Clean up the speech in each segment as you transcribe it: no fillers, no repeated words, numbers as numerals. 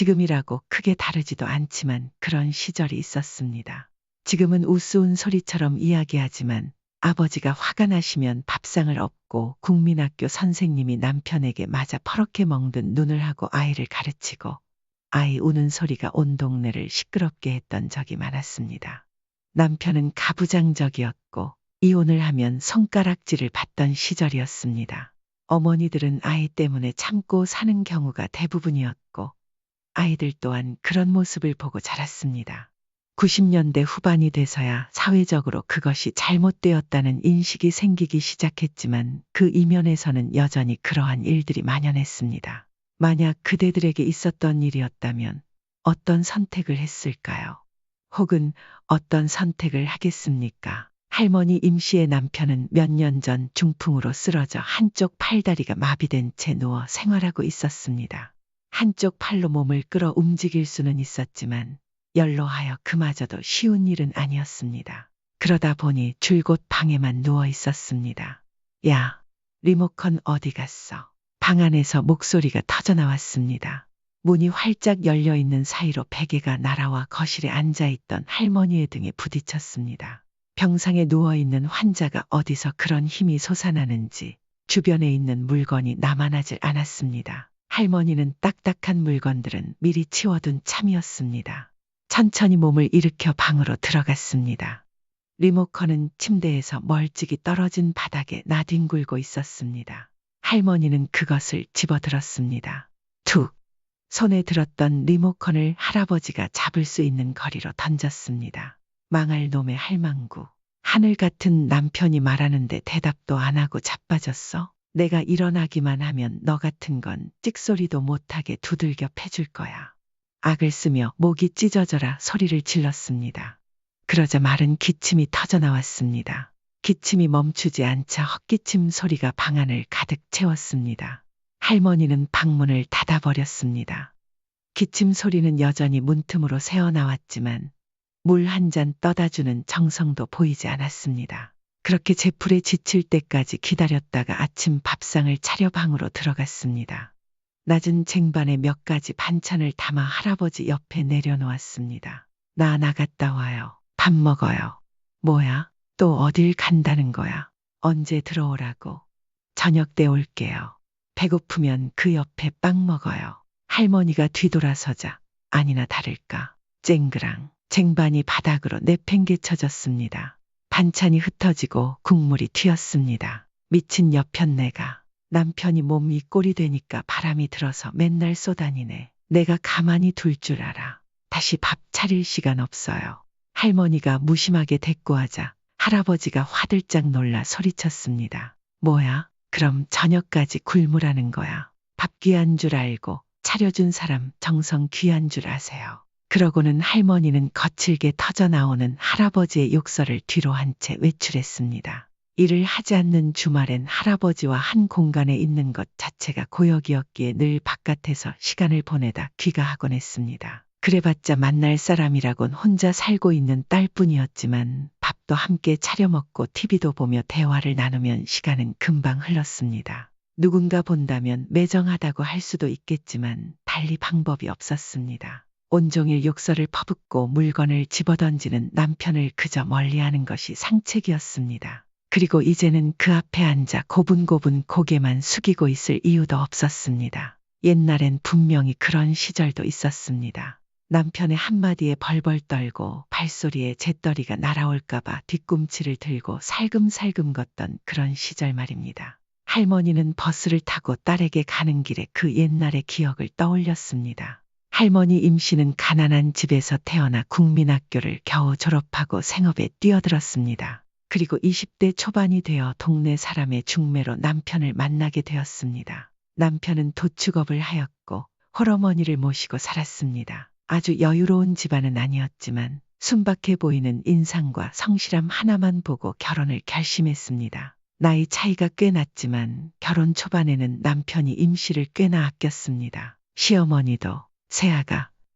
지금이라고 크게 다르지도 않지만 그런 시절이 있었습니다. 지금은 우스운 소리처럼 이야기하지만 아버지가 화가 나시면 밥상을 엎고 국민학교 선생님이 남편에게 맞아 퍼렇게 멍든 눈을 하고 아이를 가르치고 아이 우는 소리가 온 동네를 시끄럽게 했던 적이 많았습니다. 남편은 가부장적이었고 이혼을 하면 손가락질을 받던 시절이었습니다. 어머니들은 아이 때문에 참고 사는 경우가 대부분이었고 아이들 또한 그런 모습을 보고 자랐습니다. 90년대 후반이 돼서야 사회적으로 그것이 잘못되었다는 인식이 생기기 시작했지만 그 이면에서는 여전히 그러한 일들이 만연했습니다. 만약 그대들에게 있었던 일이었다면 어떤 선택을 했을까요? 혹은 어떤 선택을 하겠습니까? 할머니 임씨의 남편은 몇 년 전 중풍으로 쓰러져 한쪽 팔다리가 마비된 채 누워 생활하고 있었습니다. 한쪽 팔로 몸을 끌어 움직일 수는 있었지만 연로하여 그마저도 쉬운 일은 아니었습니다. 그러다 보니 줄곧 방에만 누워 있었습니다. 야, 리모컨 어디 갔어? 방 안에서 목소리가 터져나왔습니다. 문이 활짝 열려 있는 사이로 베개가 날아와 거실에 앉아있던 할머니의 등에 부딪혔습니다. 병상에 누워있는 환자가 어디서 그런 힘이 솟아나는지 주변에 있는 물건이 남아나질 않았습니다. 할머니는 딱딱한 물건들은 미리 치워둔 참이었습니다. 천천히 몸을 일으켜 방으로 들어갔습니다. 리모컨은 침대에서 멀찍이 떨어진 바닥에 나뒹굴고 있었습니다. 할머니는 그것을 집어들었습니다. 툭! 손에 들었던 리모컨을 할아버지가 잡을 수 있는 거리로 던졌습니다. 망할 놈의 할망구. 하늘 같은 남편이 말하는데 대답도 안 하고 자빠졌어? 내가 일어나기만 하면 너 같은 건 찍소리도 못하게 두들겨 패줄 거야. 악을 쓰며 목이 찢어져라 소리를 질렀습니다. 그러자 마른 기침이 터져나왔습니다. 기침이 멈추지 않자 헛기침 소리가 방 안을 가득 채웠습니다. 할머니는 방문을 닫아버렸습니다. 기침 소리는 여전히 문틈으로 새어나왔지만 물 한 잔 떠다주는 정성도 보이지 않았습니다. 그렇게 제풀에 지칠 때까지 기다렸다가 아침 밥상을 차려 방으로 들어갔습니다. 낮은 쟁반에 몇 가지 반찬을 담아 할아버지 옆에 내려놓았습니다. 나 나갔다 와요. 밥 먹어요. 뭐야? 또 어딜 간다는 거야? 언제 들어오라고? 저녁 때 올게요. 배고프면 그 옆에 빵 먹어요. 할머니가 뒤돌아서자 아니나 다를까 쨍그랑 쟁반이 바닥으로 내팽개쳐졌습니다. 반찬이 흩어지고 국물이 튀었습니다. 미친 여편네가 남편이 몸이 꼴이 되니까 바람이 들어서 맨날 쏘다니네. 내가 가만히 둘 줄 알아. 다시 밥 차릴 시간 없어요. 할머니가 무심하게 대꾸하자 할아버지가 화들짝 놀라 소리쳤습니다. 뭐야? 그럼 저녁까지 굶으라는 거야. 밥 귀한 줄 알고 차려준 사람 정성 귀한 줄 아세요. 그러고는 할머니는 거칠게 터져나오는 할아버지의 욕설을 뒤로 한 채 외출했습니다. 일을 하지 않는 주말엔 할아버지와 한 공간에 있는 것 자체가 고역이었기에 늘 바깥에서 시간을 보내다 귀가하곤 했습니다. 그래봤자 만날 사람이라곤 혼자 살고 있는 딸뿐이었지만 밥도 함께 차려 먹고 TV도 보며 대화를 나누면 시간은 금방 흘렀습니다. 누군가 본다면 매정하다고 할 수도 있겠지만 달리 방법이 없었습니다. 온종일 욕설을 퍼붓고 물건을 집어던지는 남편을 그저 멀리하는 것이 상책이었습니다. 그리고 이제는 그 앞에 앉아 고분고분 고개만 숙이고 있을 이유도 없었습니다. 옛날엔 분명히 그런 시절도 있었습니다. 남편의 한마디에 벌벌 떨고 발소리에 재떨이가 날아올까봐 뒤꿈치를 들고 살금살금 걷던 그런 시절 말입니다. 할머니는 버스를 타고 딸에게 가는 길에 그 옛날의 기억을 떠올렸습니다. 할머니 임씨는 가난한 집에서 태어나 국민학교를 겨우 졸업하고 생업에 뛰어들었습니다. 그리고 20대 초반이 되어 동네 사람의 중매로 남편을 만나게 되었습니다. 남편은 도축업을 하였고 홀어머니를 모시고 살았습니다. 아주 여유로운 집안은 아니었지만 순박해 보이는 인상과 성실함 하나만 보고 결혼을 결심했습니다. 나이 차이가 꽤 났지만 결혼 초반에는 남편이 임씨를 꽤나 아꼈습니다. 시어머니도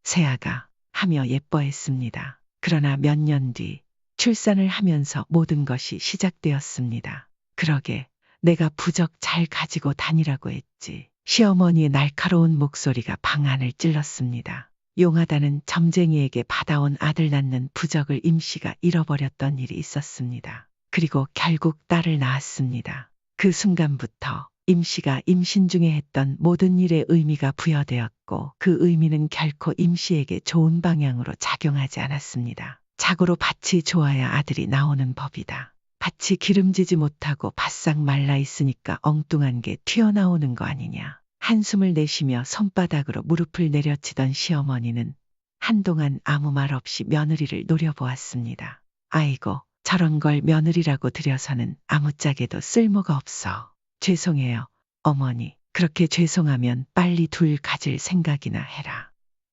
새아가 하며 예뻐했습니다. 그러나 몇 년 뒤 출산을 하면서 모든 것이 시작되었습니다. 그러게 내가 부적 잘 가지고 다니라고 했지. 시어머니의 날카로운 목소리가 방 안을 찔렀습니다. 용하다는 점쟁이에게 받아온 아들 낳는 부적을 임씨가 잃어버렸던 일이 있었습니다. 그리고 결국 딸을 낳았습니다. 그 순간부터 임씨가 임신 중에 했던 모든 일에 의미가 부여되었고 그 의미는 결코 임씨에게 좋은 방향으로 작용하지 않았습니다. 자고로 밭이 좋아야 아들이 나오는 법이다. 밭이 기름지지 못하고 바싹 말라 있으니까 엉뚱한 게 튀어나오는 거 아니냐. 한숨을 내쉬며 손바닥으로 무릎을 내려치던 시어머니는 한동안 아무 말 없이 며느리를 노려보았습니다. 아이고, 저런 걸 며느리라고 들여서는 아무짝에도 쓸모가 없어. 죄송해요, 어머니. 그렇게 죄송하면 빨리 둘 가질 생각이나 해라.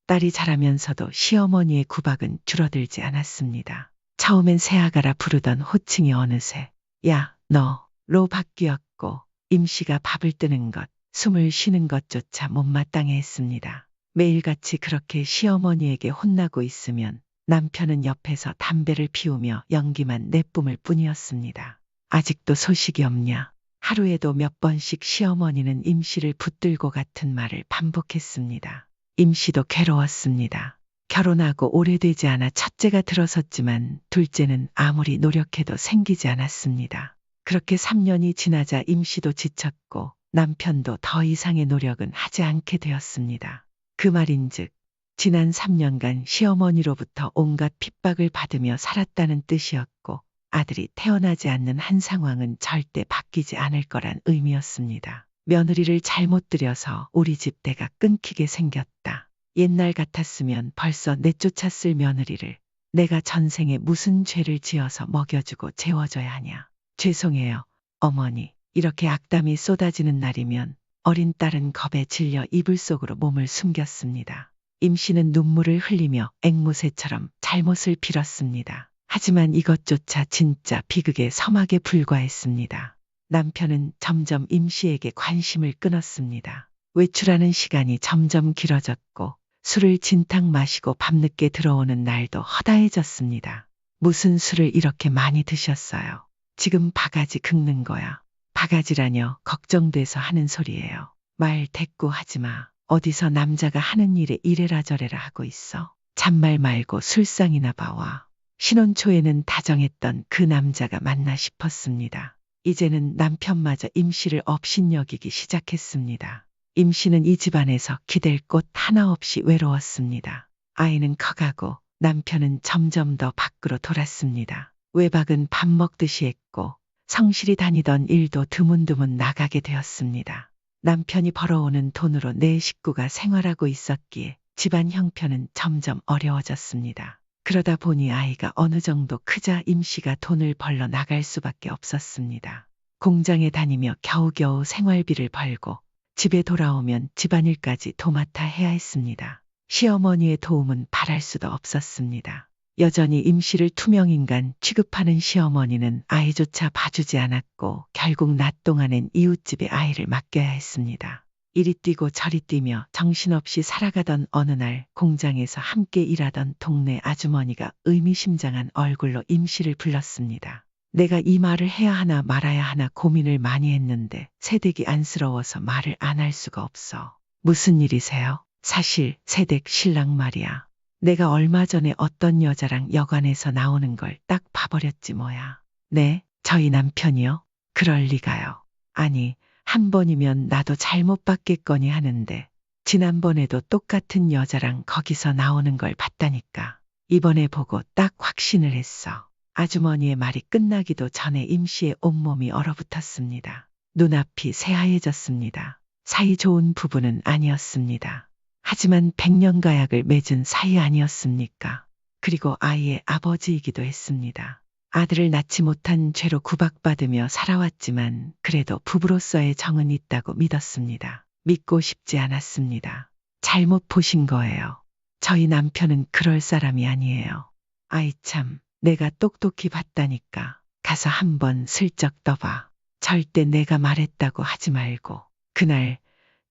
딸이 자라면서도 시어머니의 구박은 줄어들지 않았습니다. 처음엔 새아가라 부르던 호칭이 어느새 야, 너로 바뀌었고 임씨가 밥을 뜨는 것, 숨을 쉬는 것조차 못마땅해 했습니다. 매일같이 그렇게 시어머니에게 혼나고 있으면 남편은 옆에서 담배를 피우며 연기만 내뿜을 뿐이었습니다. 아직도 소식이 없냐. 하루에도 몇 번씩 시어머니는 임씨를 붙들고 같은 말을 반복했습니다. 임씨도 괴로웠습니다. 결혼하고 오래되지 않아 첫째가 들어섰지만 둘째는 아무리 노력해도 생기지 않았습니다. 그렇게 3년이 지나자 임씨도 지쳤고 남편도 더 이상의 노력은 하지 않게 되었습니다. 그 말인즉 지난 3년간 시어머니로부터 온갖 핍박을 받으며 살았다는 뜻이었고 아들이 태어나지 않는 한 상황은 절대 바뀌지 않을 거란 의미였습니다. 며느리를 잘못 들여서 우리 집 대가 끊기게 생겼다. 옛날 같았으면 벌써 내쫓았을 며느리를 내가 전생에 무슨 죄를 지어서 먹여주고 재워줘야 하냐. 죄송해요, 어머니. 이렇게 악담이 쏟아지는 날이면 어린 딸은 겁에 질려 이불 속으로 몸을 숨겼습니다. 임씨는 눈물을 흘리며 앵무새처럼 잘못을 빌었습니다. 하지만 이것조차 진짜 비극의 서막에 불과했습니다. 남편은 점점 임씨에게 관심을 끊었습니다. 외출하는 시간이 점점 길어졌고 술을 진탕 마시고 밤늦게 들어오는 날도 허다해졌습니다. 무슨 술을 이렇게 많이 드셨어요? 지금 바가지 긁는 거야. 바가지라뇨. 걱정돼서 하는 소리예요. 말 대꾸하지 마. 어디서 남자가 하는 일에 이래라 저래라 하고 있어. 잔말 말고 술상이나 봐와. 신혼 초에는 다정했던 그 남자가 맞나 싶었습니다. 이제는 남편마저 임씨를 업신여기기 시작했습니다. 임씨는 이 집안에서 기댈 곳 하나 없이 외로웠습니다. 아이는 커가고 남편은 점점 더 밖으로 돌았습니다. 외박은 밥 먹듯이 했고 성실히 다니던 일도 드문드문 나가게 되었습니다. 남편이 벌어오는 돈으로 내 식구가 생활하고 있었기에 집안 형편은 점점 어려워졌습니다. 그러다 보니 아이가 어느 정도 크자 임씨가 돈을 벌러 나갈 수밖에 없었습니다. 공장에 다니며 겨우겨우 생활비를 벌고 집에 돌아오면 집안일까지 도맡아 해야 했습니다. 시어머니의 도움은 바랄 수도 없었습니다. 여전히 임씨를 투명인간 취급하는 시어머니는 아이조차 봐주지 않았고 결국 낮 동안엔 이웃집에 아이를 맡겨야 했습니다. 이리 뛰고 저리 뛰며 정신없이 살아가던 어느 날 공장에서 함께 일하던 동네 아주머니가 의미심장한 얼굴로 임씨를 불렀습니다. 내가 이 말을 해야 하나 말아야 하나 고민을 많이 했는데 새댁이 안쓰러워서 말을 안 할 수가 없어. 무슨 일이세요? 사실 새댁 신랑 말이야. 내가 얼마 전에 어떤 여자랑 여관에서 나오는 걸 딱 봐버렸지 뭐야. 네, 저희 남편이요? 그럴 리가요. 아니, 한 번이면 나도 잘못 봤겠거니 하는데 지난번에도 똑같은 여자랑 거기서 나오는 걸 봤다니까. 이번에 보고 딱 확신을 했어. 아주머니의 말이 끝나기도 전에 임씨의 온몸이 얼어붙었습니다. 눈앞이 새하얘졌습니다. 사이 좋은 부부는 아니었습니다. 하지만 백년가약을 맺은 사이 아니었습니까? 그리고 아이의 아버지이기도 했습니다. 아들을 낳지 못한 죄로 구박받으며 살아왔지만 그래도 부부로서의 정은 있다고 믿었습니다. 믿고 싶지 않았습니다. 잘못 보신 거예요. 저희 남편은 그럴 사람이 아니에요. 아이 참, 내가 똑똑히 봤다니까. 가서 한번 슬쩍 떠봐. 절대 내가 말했다고 하지 말고. 그날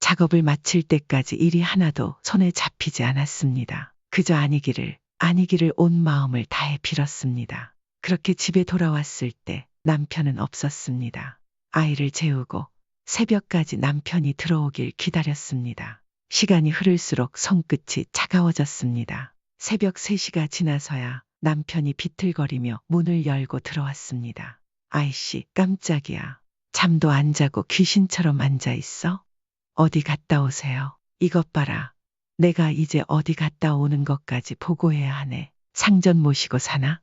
작업을 마칠 때까지 일이 하나도 손에 잡히지 않았습니다. 그저 아니기를 온 마음을 다해 빌었습니다. 그렇게 집에 돌아왔을 때 남편은 없었습니다. 아이를 재우고 새벽까지 남편이 들어오길 기다렸습니다. 시간이 흐를수록 손끝이 차가워졌습니다. 새벽 3시가 지나서야 남편이 비틀거리며 문을 열고 들어왔습니다. 아이씨, 깜짝이야. 잠도 안 자고 귀신처럼 앉아 있어? 어디 갔다 오세요? 이것 봐라. 내가 이제 어디 갔다 오는 것까지 보고해야 하네. 상전 모시고 사나?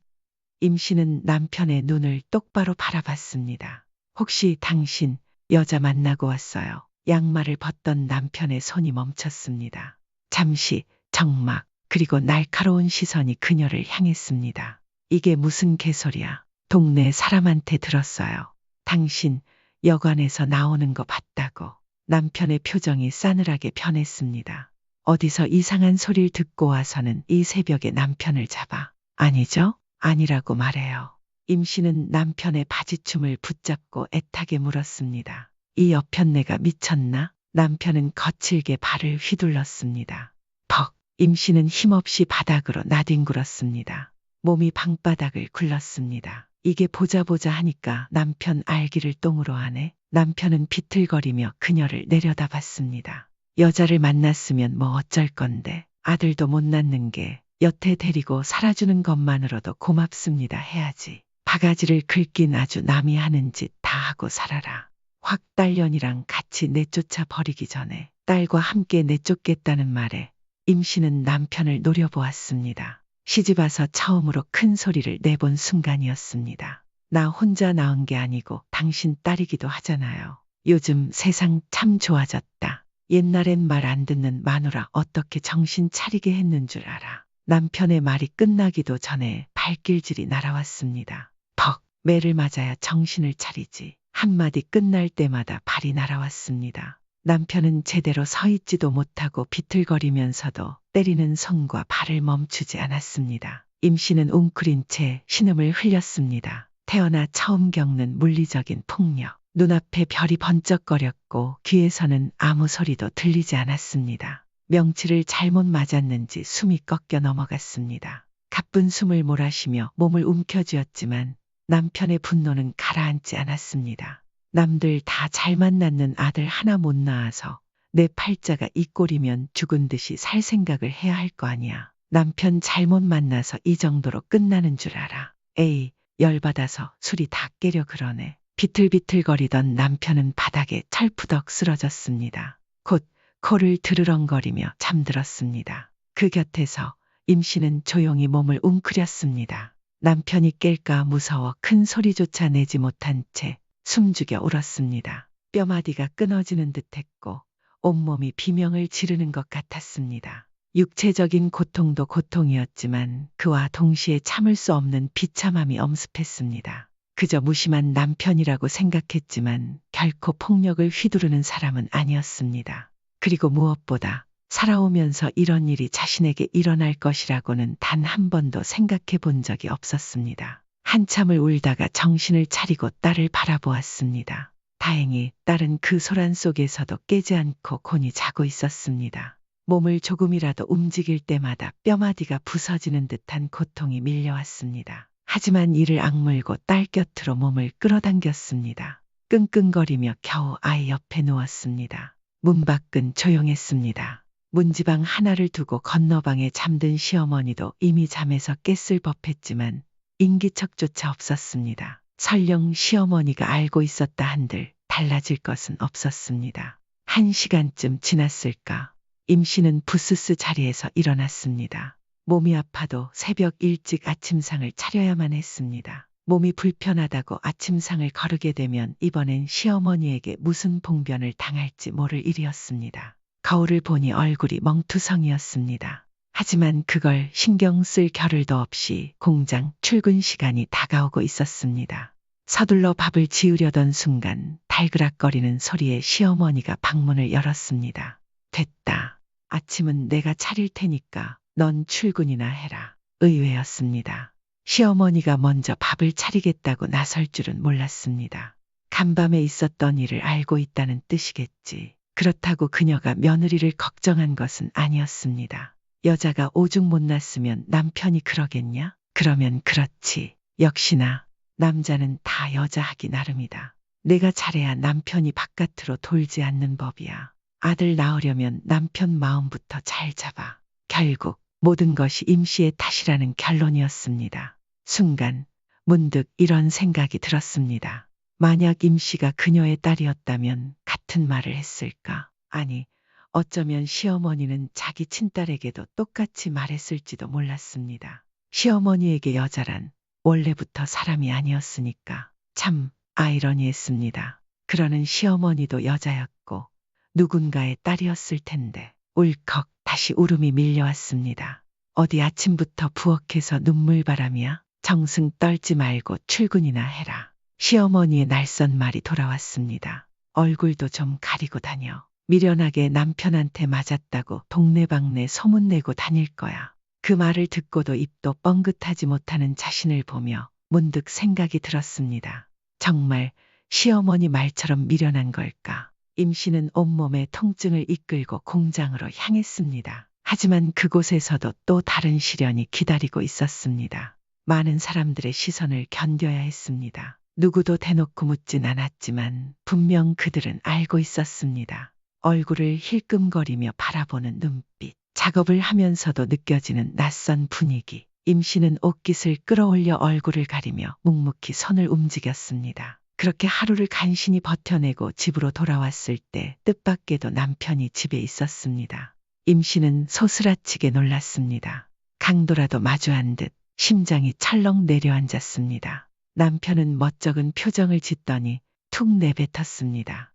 임 씨는 남편의 눈을 똑바로 바라봤습니다. 혹시 당신 여자 만나고 왔어요? 양말을 벗던 남편의 손이 멈췄습니다. 잠시 적막 그리고 날카로운 시선이 그녀를 향했습니다. 이게 무슨 개소리야? 동네 사람한테 들었어요. 당신 여관에서 나오는 거 봤다고. 남편의 표정이 싸늘하게 변했습니다. 어디서 이상한 소리를 듣고 와서는 이 새벽에 남편을 잡아. 아니죠? 아니라고 말해요. 임 씨는 남편의 바지춤을 붙잡고 애타게 물었습니다. 이 여편네가 미쳤나? 남편은 거칠게 발을 휘둘렀습니다. 벅! 임 씨는 힘없이 바닥으로 나뒹굴었습니다. 몸이 방바닥을 굴렀습니다. 이게 보자 하니까 남편 알기를 똥으로 하네. 남편은 비틀거리며 그녀를 내려다봤습니다. 여자를 만났으면 뭐 어쩔 건데. 아들도 못 낳는 게 여태 데리고 살아주는 것만으로도 고맙습니다 해야지. 바가지를 긁긴 아주 남이 하는 짓 다 하고 살아라. 확 딸년이랑 같이 내쫓아 버리기 전에 딸과 함께 내쫓겠다는 말에 임 씨는 남편을 노려보았습니다. 시집와서 처음으로 큰 소리를 내본 순간이었습니다. 나 혼자 낳은 게 아니고 당신 딸이기도 하잖아요. 요즘 세상 참 좋아졌다. 옛날엔 말 안 듣는 마누라 어떻게 정신 차리게 했는 줄 알아. 남편의 말이 끝나기도 전에 발길질이 날아왔습니다. 벅! 매를 맞아야 정신을 차리지. 한마디 끝날 때마다 발이 날아왔습니다. 남편은 제대로 서 있지도 못하고 비틀거리면서도 때리는 손과 발을 멈추지 않았습니다. 임 씨는 웅크린 채 신음을 흘렸습니다. 태어나 처음 겪는 물리적인 폭력. 눈앞에 별이 번쩍거렸고 귀에서는 아무 소리도 들리지 않았습니다. 명치를 잘못 맞았는지 숨이 꺾여 넘어갔습니다. 가쁜 숨을 몰아쉬며 몸을 움켜쥐었지만 남편의 분노는 가라앉지 않았습니다. 남들 다 잘만 낳는 아들 하나 못 낳아서 내 팔자가 이 꼴이면 죽은 듯이 살 생각을 해야 할 거 아니야. 남편 잘못 만나서 이 정도로 끝나는 줄 알아. 에이, 열받아서 술이 다 깨려 그러네. 비틀비틀거리던 남편은 바닥에 철푸덕 쓰러졌습니다. 곧 코를 드르렁거리며 잠들었습니다. 그 곁에서 임 씨는 조용히 몸을 웅크렸습니다. 남편이 깰까 무서워 큰 소리조차 내지 못한 채 숨죽여 울었습니다. 뼈마디가 끊어지는 듯했고 온몸이 비명을 지르는 것 같았습니다. 육체적인 고통도 고통이었지만 그와 동시에 참을 수 없는 비참함이 엄습했습니다. 그저 무심한 남편이라고 생각했지만 결코 폭력을 휘두르는 사람은 아니었습니다. 그리고 무엇보다 살아오면서 이런 일이 자신에게 일어날 것이라고는 단 한 번도 생각해 본 적이 없었습니다. 한참을 울다가 정신을 차리고 딸을 바라보았습니다. 다행히 딸은 그 소란 속에서도 깨지 않고 곤히 자고 있었습니다. 몸을 조금이라도 움직일 때마다 뼈마디가 부서지는 듯한 고통이 밀려왔습니다. 하지만 이를 악물고 딸 곁으로 몸을 끌어당겼습니다. 끙끙거리며 겨우 아이 옆에 누웠습니다. 문 밖은 조용했습니다. 문지방 하나를 두고 건너방에 잠든 시어머니도 이미 잠에서 깼을 법했지만 인기척조차 없었습니다. 설령 시어머니가 알고 있었다 한들 달라질 것은 없었습니다. 1시간쯤 지났을까? 임 씨는 부스스 자리에서 일어났습니다. 몸이 아파도 새벽 일찍 아침상을 차려야만 했습니다. 몸이 불편하다고 아침상을 거르게 되면 이번엔 시어머니에게 무슨 봉변을 당할지 모를 일이었습니다. 거울을 보니 얼굴이 멍투성이었습니다. 하지만 그걸 신경 쓸 겨를도 없이 공장 출근 시간이 다가오고 있었습니다. 서둘러 밥을 지으려던 순간 달그락거리는 소리에 시어머니가 방문을 열었습니다. 됐다. 아침은 내가 차릴 테니까 넌 출근이나 해라. 의외였습니다. 시어머니가 먼저 밥을 차리겠다고 나설 줄은 몰랐습니다. 간밤에 있었던 일을 알고 있다는 뜻이겠지. 그렇다고 그녀가 며느리를 걱정한 것은 아니었습니다. 여자가 오죽 못났으면 남편이 그러겠냐? 그러면 그렇지. 역시나 남자는 다 여자하기 나름이다. 내가 잘해야 남편이 바깥으로 돌지 않는 법이야. 아들 낳으려면 남편 마음부터 잘 잡아. 결국 모든 것이 임씨의 탓이라는 결론이었습니다. 순간 문득 이런 생각이 들었습니다. 만약 임씨가 그녀의 딸이었다면 같은 말을 했을까? 아니, 어쩌면 시어머니는 자기 친딸에게도 똑같이 말했을지도 몰랐습니다. 시어머니에게 여자란 원래부터 사람이 아니었으니까. 참 아이러니했습니다. 그러는 시어머니도 여자였고 누군가의 딸이었을 텐데 울컥 다시 울음이 밀려왔습니다. 어디 아침부터 부엌에서 눈물바람이야? 정승 떨지 말고 출근이나 해라. 시어머니의 날선 말이 돌아왔습니다. 얼굴도 좀 가리고 다녀. 미련하게 남편한테 맞았다고 동네방네 소문내고 다닐 거야. 그 말을 듣고도 입도 뻥긋하지 못하는 자신을 보며 문득 생각이 들었습니다. 정말 시어머니 말처럼 미련한 걸까? 임씨는 온몸에 통증을 이끌고 공장으로 향했습니다. 하지만 그곳에서도 또 다른 시련이 기다리고 있었습니다. 많은 사람들의 시선을 견뎌야 했습니다. 누구도 대놓고 묻진 않았지만 분명 그들은 알고 있었습니다. 얼굴을 힐끔거리며 바라보는 눈빛, 작업을 하면서도 느껴지는 낯선 분위기. 임씨는 옷깃을 끌어올려 얼굴을 가리며 묵묵히 손을 움직였습니다. 그렇게 하루를 간신히 버텨내고 집으로 돌아왔을 때 뜻밖에도 남편이 집에 있었습니다. 임씨는 소스라치게 놀랐습니다. 강도라도 마주한 듯 심장이 철렁 내려앉았습니다. 남편은 멋쩍은 표정을 짓더니 툭 내뱉었습니다.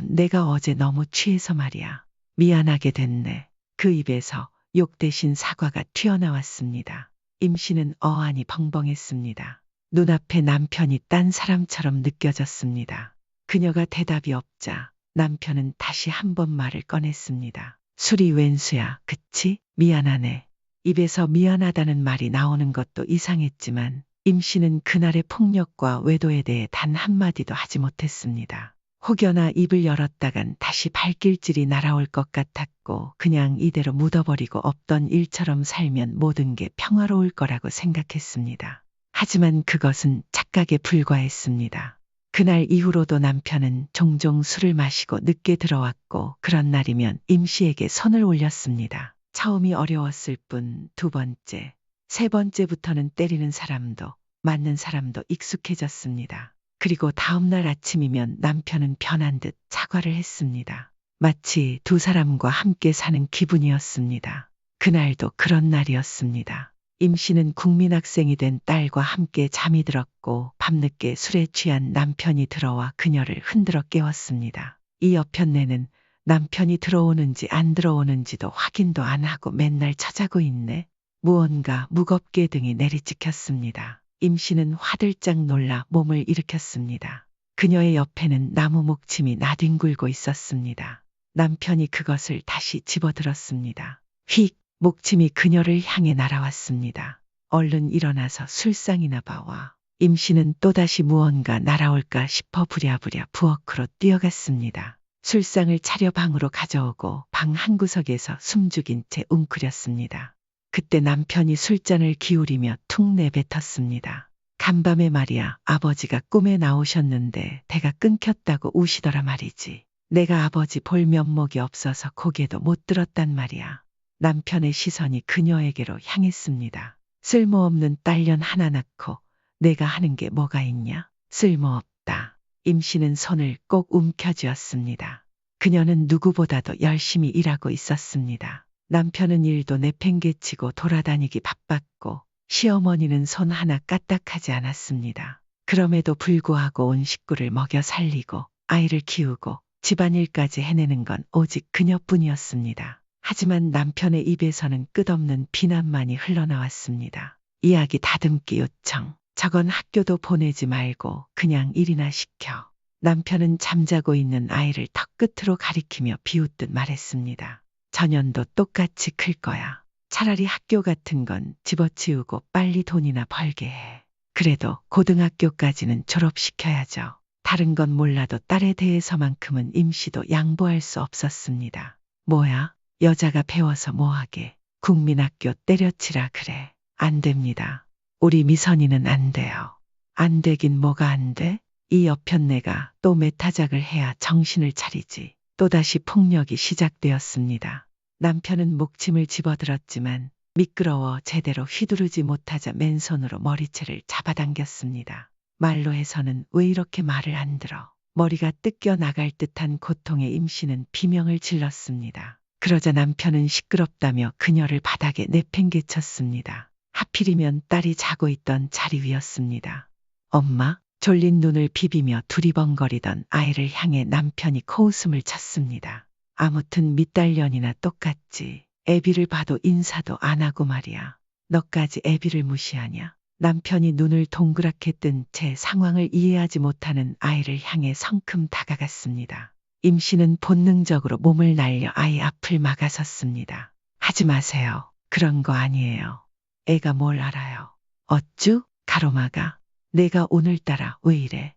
내가 어제 너무 취해서 말이야. 미안하게 됐네. 그 입에서 욕 대신 사과가 튀어나왔습니다. 임씨는 어안이 벙벙했습니다. 눈앞에 남편이 딴 사람처럼 느껴졌습니다. 그녀가 대답이 없자 남편은 다시 한 번 말을 꺼냈습니다. 술이 웬수야, 그치? 미안하네. 입에서 미안하다는 말이 나오는 것도 이상했지만 임씨는 그날의 폭력과 외도에 대해 단 한마디도 하지 못했습니다. 혹여나 입을 열었다간 다시 발길질이 날아올 것 같았고 그냥 이대로 묻어버리고 없던 일처럼 살면 모든 게 평화로울 거라고 생각했습니다. 하지만 그것은 착각에 불과했습니다. 그날 이후로도 남편은 종종 술을 마시고 늦게 들어왔고 그런 날이면 임씨에게 손을 올렸습니다. 처음이 어려웠을 뿐 두 번째, 세 번째부터는 때리는 사람도 맞는 사람도 익숙해졌습니다. 그리고 다음날 아침이면 남편은 변한 듯 사과를 했습니다. 마치 두 사람과 함께 사는 기분이었습니다. 그날도 그런 날이었습니다. 임씨는 국민학생이 된 딸과 함께 잠이 들었고 밤늦게 술에 취한 남편이 들어와 그녀를 흔들어 깨웠습니다. 이 여편네는 남편이 들어오는지 안 들어오는지도 확인도 안 하고 맨날 찾아고 있네. 무언가 무겁게 등이 내리찍혔습니다. 임씨는 화들짝 놀라 몸을 일으켰습니다. 그녀의 옆에는 나무 목침이 나뒹굴고 있었습니다. 남편이 그것을 다시 집어들었습니다. 휙! 목침이 그녀를 향해 날아왔습니다. 얼른 일어나서 술상이나 봐와. 임씨는 또다시 무언가 날아올까 싶어 부랴부랴 부엌으로 뛰어갔습니다. 술상을 차려 방으로 가져오고 방 한구석에서 숨죽인 채 웅크렸습니다. 그때 남편이 술잔을 기울이며 툭 내뱉었습니다. 간밤에 말이야, 아버지가 꿈에 나오셨는데 배가 끊겼다고 우시더라 말이지. 내가 아버지 볼 면목이 없어서 고개도 못 들었단 말이야. 남편의 시선이 그녀에게로 향했습니다. 쓸모없는 딸년 하나 낳고 내가 하는 게 뭐가 있냐? 쓸모없다. 임씨는 손을 꼭 움켜쥐었습니다. 그녀는 누구보다도 열심히 일하고 있었습니다. 남편은 일도 내팽개치고 돌아다니기 바빴고 시어머니는 손 하나 까딱하지 않았습니다. 그럼에도 불구하고 온 식구를 먹여 살리고 아이를 키우고 집안일까지 해내는 건 오직 그녀뿐이었습니다. 하지만 남편의 입에서는 끝없는 비난만이 흘러나왔습니다. 이야기 다듬기 요청. 저건 학교도 보내지 말고 그냥 일이나 시켜. 남편은 잠자고 있는 아이를 턱끝으로 가리키며 비웃듯 말했습니다. 전년도 똑같이 클 거야. 차라리 학교 같은 건 집어치우고 빨리 돈이나 벌게 해. 그래도 고등학교까지는 졸업시켜야죠. 다른 건 몰라도 딸에 대해서만큼은 임씨도 양보할 수 없었습니다. 뭐야? 여자가 배워서 뭐하게. 국민학교 때려치라 그래. 안 됩니다. 우리 미선이는 안 돼요. 안 되긴 뭐가 안 돼? 이 여편네가 또 메타작을 해야 정신을 차리지. 또다시 폭력이 시작되었습니다. 남편은 목침을 집어들었지만 미끄러워 제대로 휘두르지 못하자 맨손으로 머리채를 잡아당겼습니다. 말로 해서는 왜 이렇게 말을 안 들어. 머리가 뜯겨 나갈 듯한 고통에 임씨는 비명을 질렀습니다. 그러자 남편은 시끄럽다며 그녀를 바닥에 내팽개쳤습니다. 하필이면 딸이 자고 있던 자리 위였습니다. 엄마, 졸린 눈을 비비며 두리번거리던 아이를 향해 남편이 코웃음을 쳤습니다. 아무튼 밑딸년이나 똑같지. 애비를 봐도 인사도 안 하고 말이야. 너까지 애비를 무시하냐? 남편이 눈을 동그랗게 뜬 채 상황을 이해하지 못하는 아이를 향해 성큼 다가갔습니다. 임씨는 본능적으로 몸을 날려 아이 앞을 막아섰습니다. 하지 마세요. 그런 거 아니에요. 애가 뭘 알아요. 어쭈? 가로막아. 내가 오늘따라 왜 이래?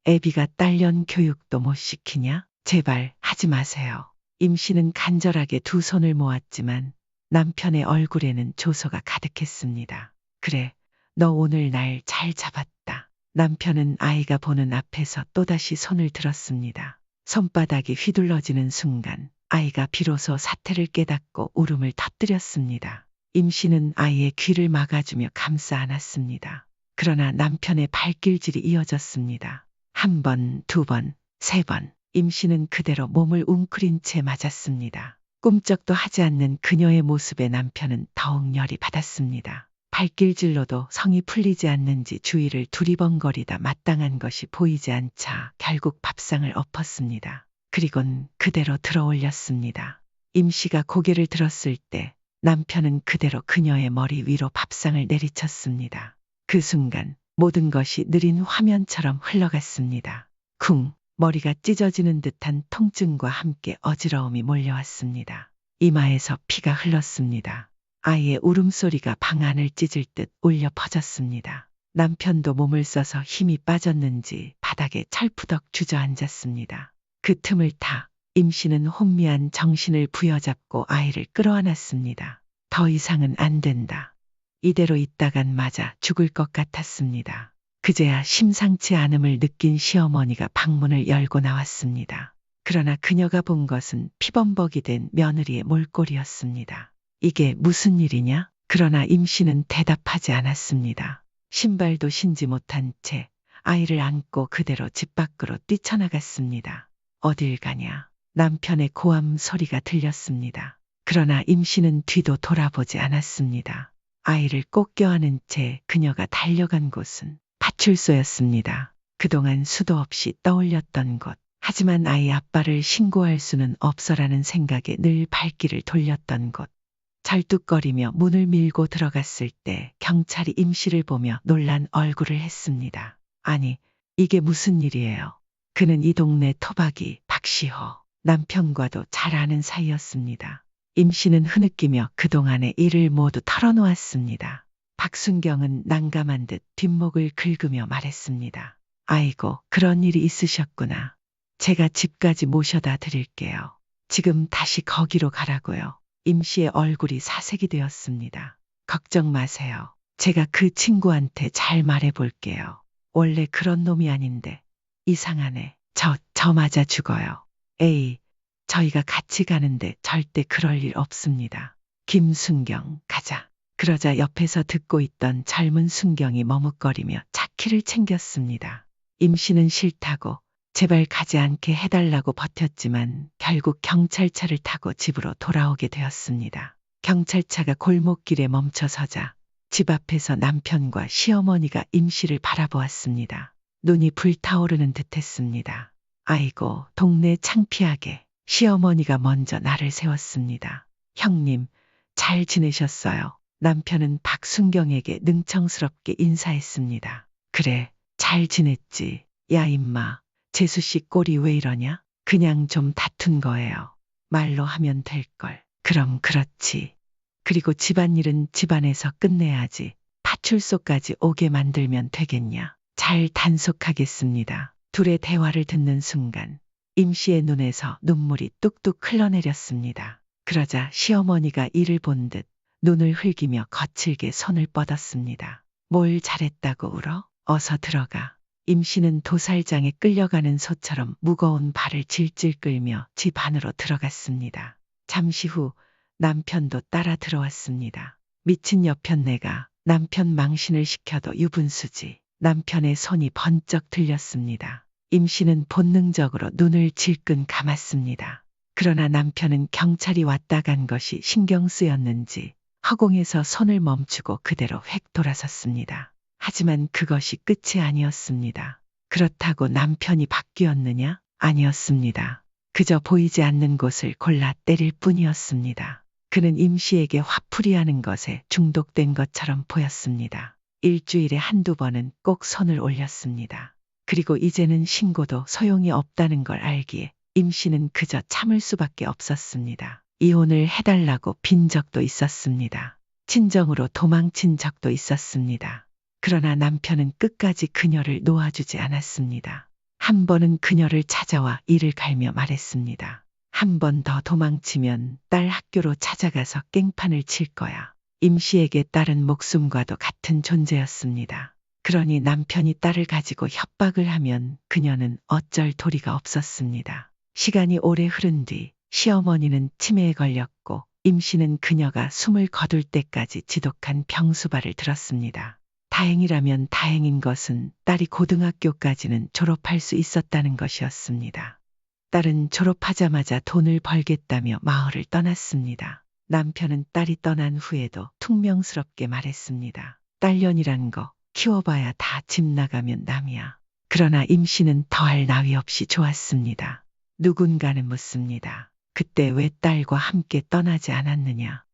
애비가 딸년 교육도 못 시키냐? 제발 하지 마세요. 임씨는 간절하게 두 손을 모았지만 남편의 얼굴에는 조소가 가득했습니다. 그래, 너 오늘 날 잘 잡았다. 남편은 아이가 보는 앞에서 또다시 손을 들었습니다. 손바닥이 휘둘러지는 순간 아이가 비로소 사태를 깨닫고 울음을 터뜨렸습니다. 임씨는 아이의 귀를 막아주며 감싸 안았습니다. 그러나 남편의 발길질이 이어졌습니다. 한 번, 두 번, 세 번. 임씨는 그대로 몸을 웅크린 채 맞았습니다. 꿈쩍도 하지 않는 그녀의 모습에 남편은 더욱 열이 받았습니다. 발길질로도 성이 풀리지 않는지 주위를 두리번거리다 마땅한 것이 보이지 않자 결국 밥상을 엎었습니다. 그리곤 그대로 들어올렸습니다. 임씨가 고개를 들었을 때 남편은 그대로 그녀의 머리 위로 밥상을 내리쳤습니다. 그 순간 모든 것이 느린 화면처럼 흘러갔습니다. 쿵! 머리가 찢어지는 듯한 통증과 함께 어지러움이 몰려왔습니다. 이마에서 피가 흘렀습니다. 아이의 울음소리가 방 안을 찢을 듯 울려 퍼졌습니다. 남편도 몸을 써서 힘이 빠졌는지 바닥에 철푸덕 주저앉았습니다. 그 틈을 타 임씨는 혼미한 정신을 부여잡고 아이를 끌어안았습니다. 더 이상은 안 된다. 이대로 있다간 맞아 죽을 것 같았습니다. 그제야 심상치 않음을 느낀 시어머니가 방문을 열고 나왔습니다. 그러나 그녀가 본 것은 피범벅이 된 며느리의 몰골이었습니다. 이게 무슨 일이냐? 그러나 임씨는 대답하지 않았습니다. 신발도 신지 못한 채 아이를 안고 그대로 집 밖으로 뛰쳐나갔습니다. 어딜 가냐? 남편의 고함 소리가 들렸습니다. 그러나 임씨는 뒤도 돌아보지 않았습니다. 아이를 꼭 껴안은 채 그녀가 달려간 곳은 파출소였습니다. 그동안 수도 없이 떠올렸던 곳. 하지만 아이 아빠를 신고할 수는 없어라는 생각에 늘 발길을 돌렸던 곳. 절뚝거리며 문을 밀고 들어갔을 때 경찰이 임씨를 보며 놀란 얼굴을 했습니다. 아니, 이게 무슨 일이에요? 그는 이 동네 토박이 박시호 남편과도 잘 아는 사이였습니다. 임씨는 흐느끼며 그동안의 일을 모두 털어놓았습니다. 박순경은 난감한 듯 뒷목을 긁으며 말했습니다. 아이고, 그런 일이 있으셨구나. 제가 집까지 모셔다 드릴게요. 지금 다시 거기로 가라고요. 임씨의 얼굴이 사색이 되었습니다. 걱정 마세요. 제가 그 친구한테 잘 말해볼게요. 원래 그런 놈이 아닌데. 이상하네. 저 맞아 죽어요. 에이, 저희가 같이 가는데 절대 그럴 일 없습니다. 김순경, 가자. 그러자 옆에서 듣고 있던 젊은 순경이 머뭇거리며 차키를 챙겼습니다. 임씨는 싫다고 제발 가지 않게 해달라고 버텼지만 결국 경찰차를 타고 집으로 돌아오게 되었습니다. 경찰차가 골목길에 멈춰서자 집 앞에서 남편과 시어머니가 임씨를 바라보았습니다. 눈이 불타오르는 듯했습니다. 아이고, 동네 창피하게. 시어머니가 먼저 나를 세웠습니다. 형님, 잘 지내셨어요? 남편은 박순경에게 능청스럽게 인사했습니다. 그래, 잘 지냈지. 야 임마, 재수씨 꼴이 왜 이러냐? 그냥 좀 다툰 거예요. 말로 하면 될걸. 그럼 그렇지. 그리고 집안일은 집안에서 끝내야지. 파출소까지 오게 만들면 되겠냐? 잘 단속하겠습니다. 둘의 대화를 듣는 순간 임씨의 눈에서 눈물이 뚝뚝 흘러내렸습니다. 그러자 시어머니가 이를 본 듯 눈을 흘기며 거칠게 손을 뻗었습니다. 뭘 잘했다고 울어? 어서 들어가. 임 씨는 도살장에 끌려가는 소처럼 무거운 발을 질질 끌며 집 안으로 들어갔습니다. 잠시 후 남편도 따라 들어왔습니다. 미친 여편네가 남편 망신을 시켜도 유분수지. 남편의 손이 번쩍 들렸습니다. 임 씨는 본능적으로 눈을 질끈 감았습니다. 그러나 남편은 경찰이 왔다 간 것이 신경 쓰였는지 허공에서 손을 멈추고 그대로 획 돌아섰습니다. 하지만 그것이 끝이 아니었습니다. 그렇다고 남편이 바뀌었느냐? 아니었습니다. 그저 보이지 않는 곳을 골라 때릴 뿐이었습니다. 그는 임 씨에게 화풀이하는 것에 중독된 것처럼 보였습니다. 일주일에 한두 번은 꼭 손을 올렸습니다. 그리고 이제는 신고도 소용이 없다는 걸 알기에 임 씨는 그저 참을 수밖에 없었습니다. 이혼을 해달라고 빈 적도 있었습니다. 친정으로 도망친 적도 있었습니다. 그러나 남편은 끝까지 그녀를 놓아주지 않았습니다. 한 번은 그녀를 찾아와 이를 갈며 말했습니다. 한 번 더 도망치면 딸 학교로 찾아가서 깽판을 칠 거야. 임 씨에게 딸은 목숨과도 같은 존재였습니다. 그러니 남편이 딸을 가지고 협박을 하면 그녀는 어쩔 도리가 없었습니다. 시간이 오래 흐른 뒤 시어머니는 치매에 걸렸고 임 씨는 그녀가 숨을 거둘 때까지 지독한 병수발을 들었습니다. 다행이라면 다행인 것은 딸이 고등학교까지는 졸업할 수 있었다는 것이었습니다. 딸은 졸업하자마자 돈을 벌겠다며 마을을 떠났습니다. 남편은 딸이 떠난 후에도 퉁명스럽게 말했습니다. 딸년이란 거 키워봐야 다 집 나가면 남이야. 그러나 임 씨는 더할 나위 없이 좋았습니다. 누군가는 묻습니다. 그때 왜 딸과 함께 떠나지 않았느냐?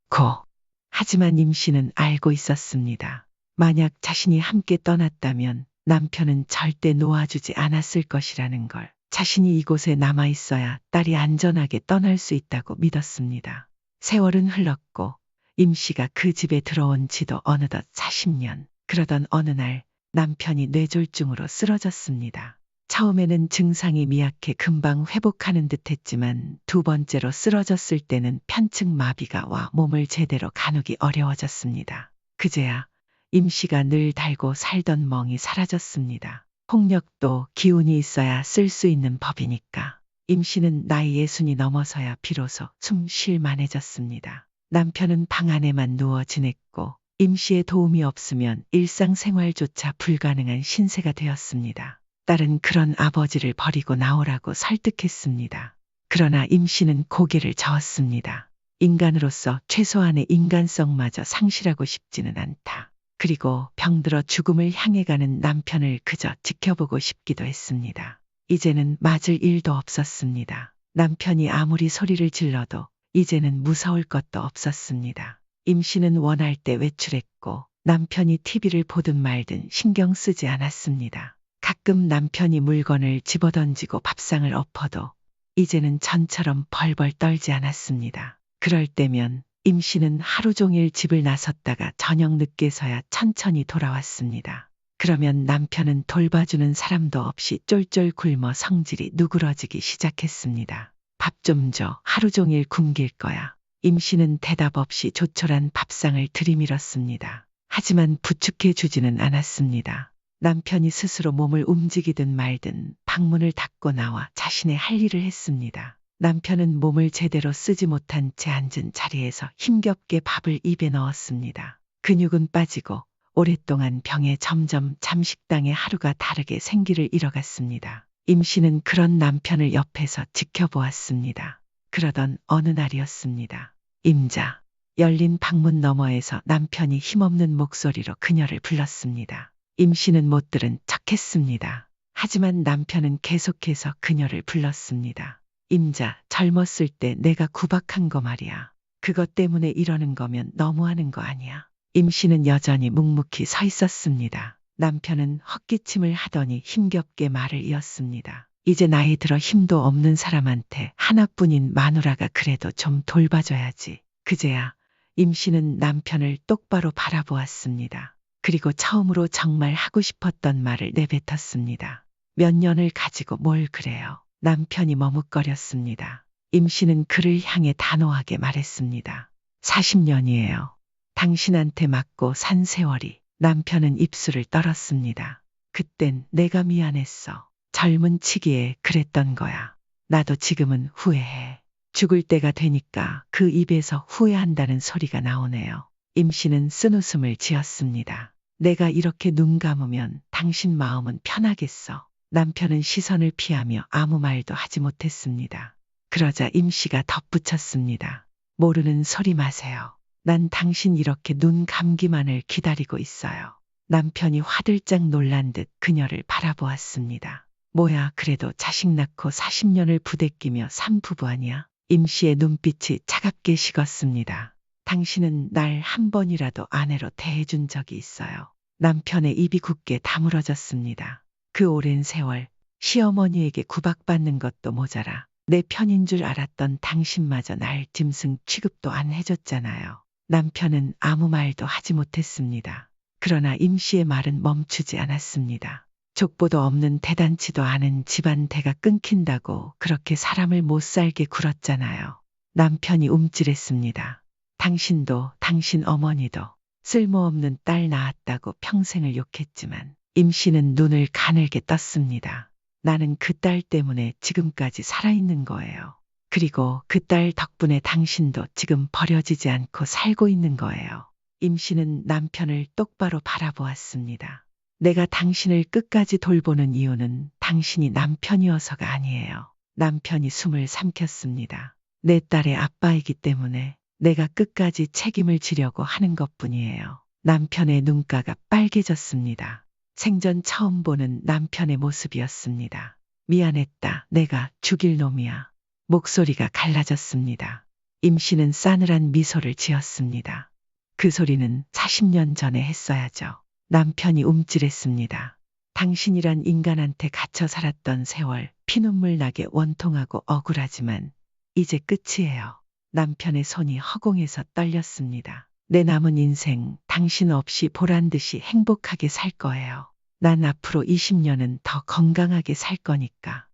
하지만 임 씨는 알고 있었습니다. 만약 자신이 함께 떠났다면 남편은 절대 놓아주지 않았을 것이라는 걸. 자신이 이곳에 남아 있어야 딸이 안전하게 떠날 수 있다고 믿었습니다. 세월은 흘렀고 임 씨가 그 집에 들어온 지도 어느덧 40년. 그러던 어느 날 남편이 뇌졸중으로 쓰러졌습니다. 처음에는 증상이 미약해 금방 회복하는 듯 했지만 두 번째로 쓰러졌을 때는 편측 마비가 와 몸을 제대로 가누기 어려워졌습니다. 그제야 임 씨가 늘 달고 살던 멍이 사라졌습니다. 폭력도 기운이 있어야 쓸 수 있는 법이니까. 임 씨는 나이 60이 넘어서야 비로소 숨 쉴 만해졌습니다. 남편은 방 안에만 누워 지냈고 임 씨의 도움이 없으면 일상생활조차 불가능한 신세가 되었습니다. 딸은 그런 아버지를 버리고 나오라고 설득했습니다. 그러나 임 씨는 고개를 저었습니다. 인간으로서 최소한의 인간성마저 상실하고 싶지는 않다. 그리고 병들어 죽음을 향해 가는 남편을 그저 지켜보고 싶기도 했습니다. 이제는 맞을 일도 없었습니다. 남편이 아무리 소리를 질러도 이제는 무서울 것도 없었습니다. 임 씨는 원할 때 외출했고 남편이 TV를 보든 말든 신경 쓰지 않았습니다. 가끔 남편이 물건을 집어던지고 밥상을 엎어도 이제는 전처럼 벌벌 떨지 않았습니다. 그럴 때면 임 씨는 하루 종일 집을 나섰다가 저녁 늦게서야 천천히 돌아왔습니다. 그러면 남편은 돌봐주는 사람도 없이 쫄쫄 굶어 성질이 누그러지기 시작했습니다. 밥 좀 줘. 하루 종일 굶길 거야. 임 씨는 대답 없이 조촐한 밥상을 들이밀었습니다. 하지만 부축해 주지는 않았습니다. 남편이 스스로 몸을 움직이든 말든 방문을 닫고 나와 자신의 할 일을 했습니다. 남편은 몸을 제대로 쓰지 못한 채 앉은 자리에서 힘겹게 밥을 입에 넣었습니다. 근육은 빠지고 오랫동안 병에 점점 잠식당해 하루가 다르게 생기를 잃어갔습니다. 임 씨는 그런 남편을 옆에서 지켜보았습니다. 그러던 어느 날이었습니다. 임자. 열린 방문 너머에서 남편이 힘없는 목소리로 그녀를 불렀습니다. 임 씨는 못 들은 척했습니다. 하지만 남편은 계속해서 그녀를 불렀습니다. 임자, 젊었을 때 내가 구박한 거 말이야. 그것 때문에 이러는 거면 너무하는 거 아니야. 임 씨는 여전히 묵묵히 서 있었습니다. 남편은 헛기침을 하더니 힘겹게 말을 이었습니다. 이제 나이 들어 힘도 없는 사람한테 하나뿐인 마누라가 그래도 좀 돌봐줘야지. 그제야 임 씨는 남편을 똑바로 바라보았습니다. 그리고 처음으로 정말 하고 싶었던 말을 내뱉었습니다. 몇 년을 가지고 뭘 그래요. 남편이 머뭇거렸습니다. 임 씨는 그를 향해 단호하게 말했습니다. 40년이에요. 당신한테 맞고 산 세월이. 남편은 입술을 떨었습니다. 그땐 내가 미안했어. 젊은 치기에 그랬던 거야. 나도 지금은 후회해. 죽을 때가 되니까 그 입에서 후회한다는 소리가 나오네요. 임 씨는 쓴웃음을 지었습니다. 내가 이렇게 눈 감으면 당신 마음은 편하겠어. 남편은 시선을 피하며 아무 말도 하지 못했습니다. 그러자 임 씨가 덧붙였습니다. 모르는 소리 마세요. 난 당신 이렇게 눈 감기만을 기다리고 있어요. 남편이 화들짝 놀란 듯 그녀를 바라보았습니다. 뭐야, 그래도 자식 낳고 40년을 부대끼며 산 부부 아니야? 임 씨의 눈빛이 차갑게 식었습니다. 당신은 날 한 번이라도 아내로 대해준 적이 있어요. 남편의 입이 굳게 다물어졌습니다. 그 오랜 세월 시어머니에게 구박받는 것도 모자라 내 편인 줄 알았던 당신마저 날 짐승 취급도 안 해줬잖아요. 남편은 아무 말도 하지 못했습니다. 그러나 임 씨의 말은 멈추지 않았습니다. 족보도 없는 대단치도 않은 집안 대가 끊긴다고 그렇게 사람을 못 살게 굴었잖아요. 남편이 움찔했습니다. 당신도 당신 어머니도 쓸모없는 딸 낳았다고 평생을 욕했지만 임 씨는 눈을 가늘게 떴습니다. 나는 그 딸 때문에 지금까지 살아있는 거예요. 그리고 그 딸 덕분에 당신도 지금 버려지지 않고 살고 있는 거예요. 임 씨는 남편을 똑바로 바라보았습니다. 내가 당신을 끝까지 돌보는 이유는 당신이 남편이어서가 아니에요. 남편이 숨을 삼켰습니다. 내 딸의 아빠이기 때문에 내가 끝까지 책임을 지려고 하는 것뿐이에요. 남편의 눈가가 빨개졌습니다. 생전 처음 보는 남편의 모습이었습니다. 미안했다. 내가 죽일 놈이야. 목소리가 갈라졌습니다. 임 씨는 싸늘한 미소를 지었습니다. 그 소리는 40년 전에 했어야죠. 남편이 움찔했습니다. 당신이란 인간한테 갇혀 살았던 세월 피눈물 나게 원통하고 억울하지만 이제 끝이에요. 남편의 손이 허공에서 떨렸습니다. 내 남은 인생 당신 없이 보란 듯이 행복하게 살 거예요. 난 앞으로 20년은 더 건강하게 살 거니까.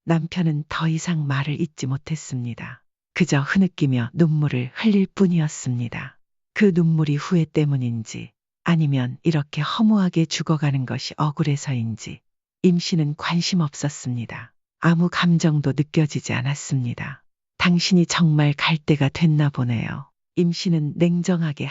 남편은 더 이상 말을 잇지 못했습니다. 그저 흐느끼며 눈물을 흘릴 뿐이었습니다. 그 눈물이 후회 때문인지 아니면 이렇게 허무하게 죽어가는 것이 억울해서인지 임 씨는 관심 없었습니다. 아무 감정도 느껴지지 않았습니다. 당신이 정말 갈 때가 됐나 보네요. 임 씨는 냉정하게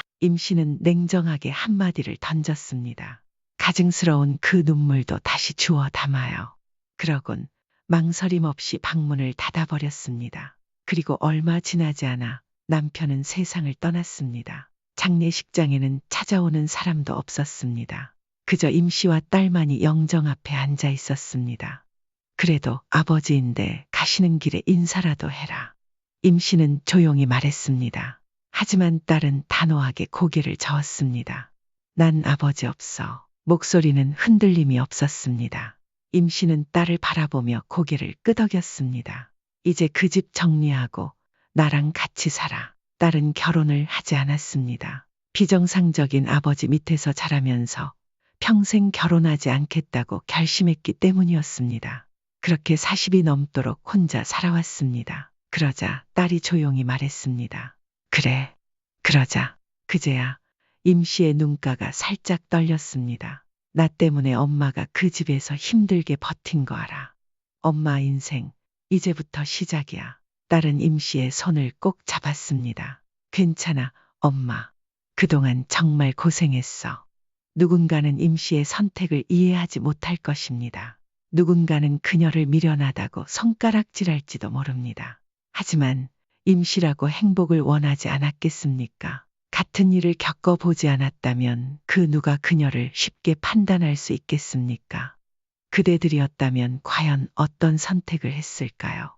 한마디를 던졌습니다. 가증스러운 그 눈물도 다시 주워 담아요. 그러곤 망설임 없이 방문을 닫아버렸습니다. 그리고 얼마 지나지 않아 남편은 세상을 떠났습니다. 장례식장에는 찾아오는 사람도 없었습니다. 그저 임 씨와 딸만이 영정 앞에 앉아 있었습니다. 그래도 아버지인데 가시는 길에 인사라도 해라. 임 씨는 조용히 말했습니다. 하지만 딸은 단호하게 고개를 저었습니다. 난 아버지 없어. 목소리는 흔들림이 없었습니다. 임 씨는 딸을 바라보며 고개를 끄덕였습니다. 이제 그 집 정리하고 나랑 같이 살아. 딸은 결혼을 하지 않았습니다. 비정상적인 아버지 밑에서 자라면서 평생 결혼하지 않겠다고 결심했기 때문이었습니다. 그렇게 40이 넘도록 혼자 살아왔습니다. 그러자 딸이 조용히 말했습니다. 그래, 그러자. 그제야 임 씨의 눈가가 살짝 떨렸습니다. 나 때문에 엄마가 그 집에서 힘들게 버틴 거 알아. 엄마 인생 이제부터 시작이야. 딸은 임 씨의 손을 꼭 잡았습니다. 괜찮아, 엄마. 그동안 정말 고생했어. 누군가는 임 씨의 선택을 이해하지 못할 것입니다. 누군가는 그녀를 미련하다고 손가락질할지도 모릅니다. 하지만 임 씨라고 행복을 원하지 않았겠습니까? 같은 일을 겪어보지 않았다면 그 누가 그녀를 쉽게 판단할 수 있겠습니까? 그대들이었다면 과연 어떤 선택을 했을까요?